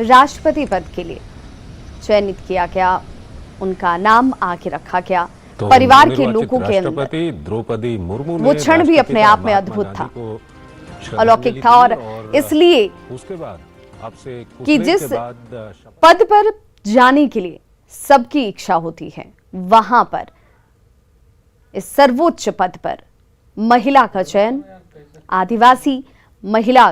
राष्ट्रपति पद के लिए चयनित किया गया, उनका नाम आगे रखा गया। तो परिवार के लोगों के अंदर द्रौपदी मुर्मू वो क्षण भी अपने आप में अद्भुत था, अलौकिक था, और इसलिए उसके बाद आपसे कि जिस पद पर जाने के लिए सबकी इच्छा होती है, वहां पर इस सर्वोच्च पद पर महिला का चयन, आदिवासी महिला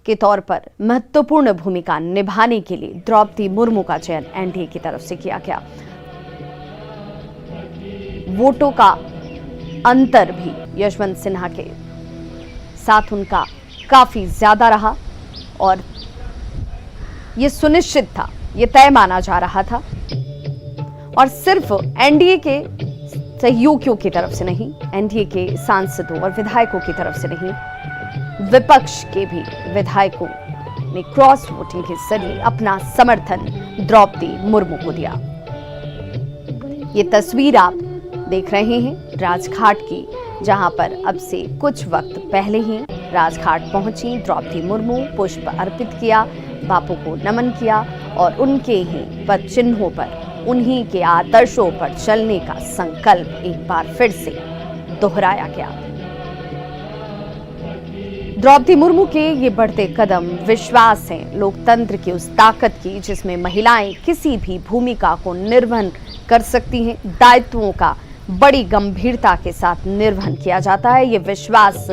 के तौर पर महत्वपूर्ण भूमिका निभाने के लिए द्रौपदी मुर्मू का चयन एनडीए की तरफ से किया गया। वोटों का अंतर भी यशवंत सिन्हा के साथ उनका काफी ज्यादा रहा और यह सुनिश्चित था, यह तय माना जा रहा था, और सिर्फ एनडीए के सहयोगियों की तरफ से नहीं, एनडीए के सांसदों और विधायकों की तरफ से नहीं, विपक्ष के भी विधायकों ने क्रॉस वोटिंग के जरिए अपना समर्थन द्रौपदी मुर्मू को दिया। ये तस्वीर आप देख रहे हैं राजघाट की, जहां पर अब से कुछ वक्त पहले ही राजघाट पहुंची द्रौपदी मुर्मू, पुष्प अर्पित किया, बापू को नमन किया और उनके ही पद चिन्हों पर, उन्हीं के आदर्शों पर चलने का संकल्प एक बार फिर से दोहराया गया। द्रौपदी मुर्मू के ये बढ़ते कदम विश्वास हैं लोकतंत्र की उस ताकत की जिसमें महिलाएं किसी भी भूमिका को निर्वहन कर सकती हैं। दायित्वों का बड़ी गंभीरता के साथ निर्वहन किया जाता है, ये विश्वास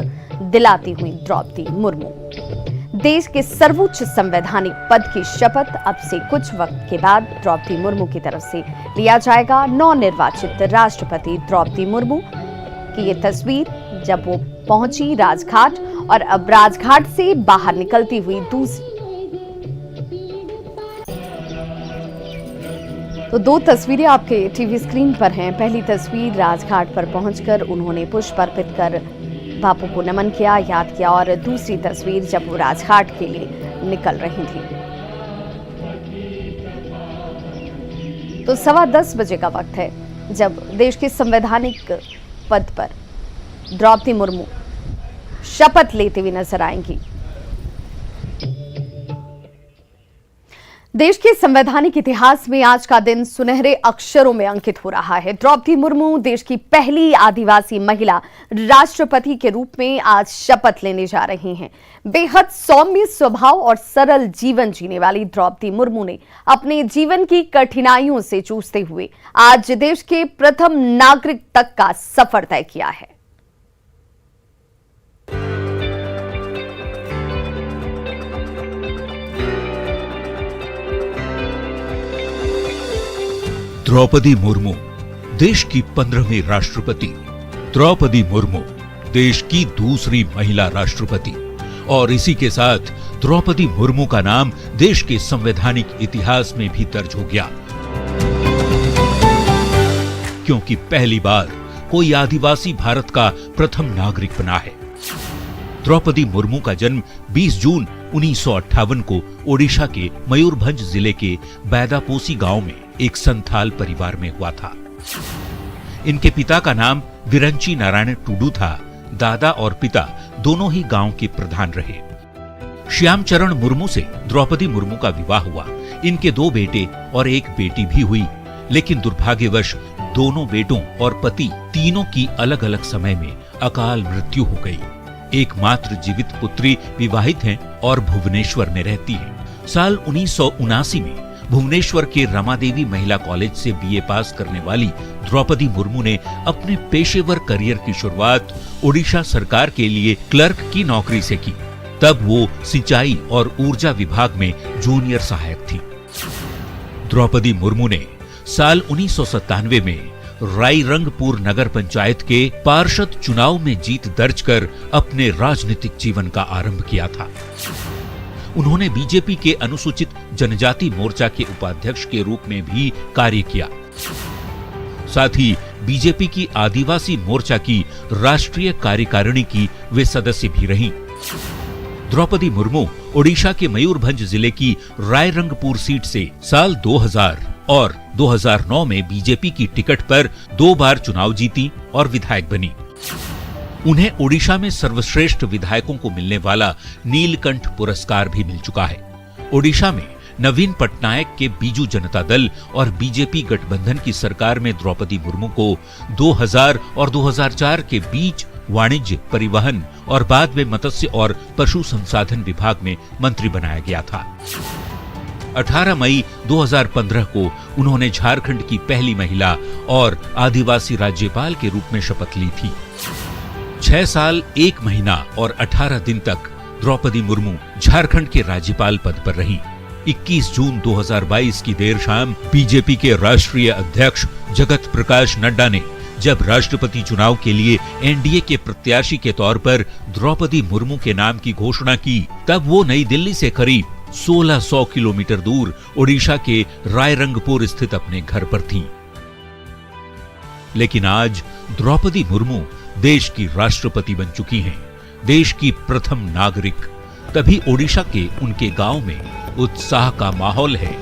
दिलाती हुई द्रौपदी मुर्मू देश के सर्वोच्च संवैधानिक पद की शपथ अब से कुछ वक्त के बाद द्रौपदी मुर्मू की तरफ से लिया जाएगा। नवनिर्वाचित राष्ट्रपति द्रौपदी मुर्मू की ये तस्वीर जब वो पहुंची राजघाट, और अब राजघाट से बाहर निकलती हुई दूसरी, तो दो तस्वीरें आपके टीवी स्क्रीन पर हैं। पहली तस्वीर राजघाट पर पहुंचकर उन्होंने पुष्प अर्पित कर बापू को नमन किया, याद किया, और दूसरी तस्वीर जब वो राजघाट के लिए निकल रही थी। तो 10:15 बजे का वक्त है जब देश के संवैधानिक पद पर द्रौपदी मुर्मू शपथ लेते हुए नजर आएंगी। देश के संवैधानिक इतिहास में आज का दिन सुनहरे अक्षरों में अंकित हो रहा है। द्रौपदी मुर्मू देश की पहली आदिवासी महिला राष्ट्रपति के रूप में आज शपथ लेने जा रही हैं। बेहद सौम्य स्वभाव और सरल जीवन जीने वाली द्रौपदी मुर्मू ने अपने जीवन की कठिनाइयों से जूझते हुए आज देश के प्रथम नागरिक तक का सफर तय किया है। द्रौपदी मुर्मू देश की 15वीं राष्ट्रपति, द्रौपदी मुर्मू देश की दूसरी महिला राष्ट्रपति, और इसी के साथ द्रौपदी मुर्मू का नाम देश के संवैधानिक इतिहास में भी दर्ज हो गया, क्योंकि पहली बार कोई आदिवासी भारत का प्रथम नागरिक बना है। द्रौपदी मुर्मू का जन्म 20 जून 1958 को ओडिशा के मयूरभंज जिले के बैदापोसी गांव में एक संथाल परिवार में हुआ था। इनके पिता का नाम विरंची नारायण टुडू था। दादा और पिता दोनों ही गांव के प्रधान रहे। श्यामचरण मुर्मू से द्रौपदी मुर्मू का विवाह हुआ। इनके 2 बेटे और एक बेटी भी हुई, लेकिन दुर्भाग्यवश दोनों बेटों और पति तीनों की अलग अलग समय में अकाल मृत्यु हो गई। एकमात्र जीवित पुत्री विवाहित हैं और भुवनेश्वर में रहती है। साल 1979 में भुवनेश्वर के रमादेवी महिला कॉलेज से बीए पास करने वाली द्रौपदी मुर्मू ने अपने पेशेवर करियर की शुरुआत ओडिशा सरकार के लिए क्लर्क की नौकरी से की। तब वो सिंचाई और ऊर्जा विभाग में जूनियर सहायक थी। द्रौपदी मुर्मू ने साल 1997 में रायरंगपुर नगर पंचायत के पार्षद चुनाव में जीत दर्ज कर अपने राजनीतिक जीवन का आरंभ किया था। उन्होंने बीजेपी के अनुसूचित जनजाति मोर्चा के उपाध्यक्ष के रूप में भी कार्य किया। साथ ही बीजेपी की आदिवासी मोर्चा की राष्ट्रीय कार्यकारिणी की वे सदस्य भी रहीं। द्रौपदी मुर्मू ओडिशा के मयूरभंज जिले की रायरंगपुर सीट से साल 2000 और 2009 में बीजेपी की टिकट पर 2 बार चुनाव जीती और विधायक बनी। उन्हें ओडिशा में सर्वश्रेष्ठ विधायकों को मिलने वाला नीलकंठ पुरस्कार भी मिल चुका है। ओडिशा में नवीन पटनायक के बीजू जनता दल और बीजेपी गठबंधन की सरकार में द्रौपदी मुर्मू को 2000 और 2004 के बीच वाणिज्य, परिवहन और बाद में मत्स्य और पशु संसाधन विभाग में मंत्री बनाया गया था। 18 मई 2015 को उन्होंने झारखंड की पहली महिला और आदिवासी राज्यपाल के रूप में शपथ ली थी। 6 साल 1 महीना और 18 दिन तक द्रौपदी मुर्मू झारखंड के राज्यपाल पद पर रहीं। 21 जून 2022 की देर शाम बीजेपी के राष्ट्रीय अध्यक्ष जगत प्रकाश नड्डा ने जब राष्ट्रपति चुनाव के लिए एनडीए के प्रत्याशी के तौर पर द्रौपदी मुर्मू के नाम की घोषणा की, तब वो नई दिल्ली से करीब 1600 किलोमीटर दूर ओडिशा के रायरंगपुर स्थित अपने घर पर थीं। लेकिन आज द्रौपदी मुर्मू देश की राष्ट्रपति बन चुकी हैं, देश की प्रथम नागरिक। तभी ओडिशा के उनके गांव में उत्साह का माहौल है।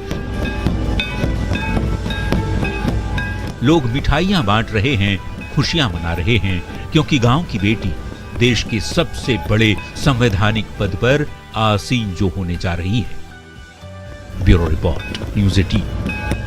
लोग मिठाइयां बांट रहे हैं, खुशियां मना रहे हैं, क्योंकि गांव की बेटी देश के सबसे बड़े संवैधानिक पद पर आसीन जो होने जा रही है। Bureau report, news 18।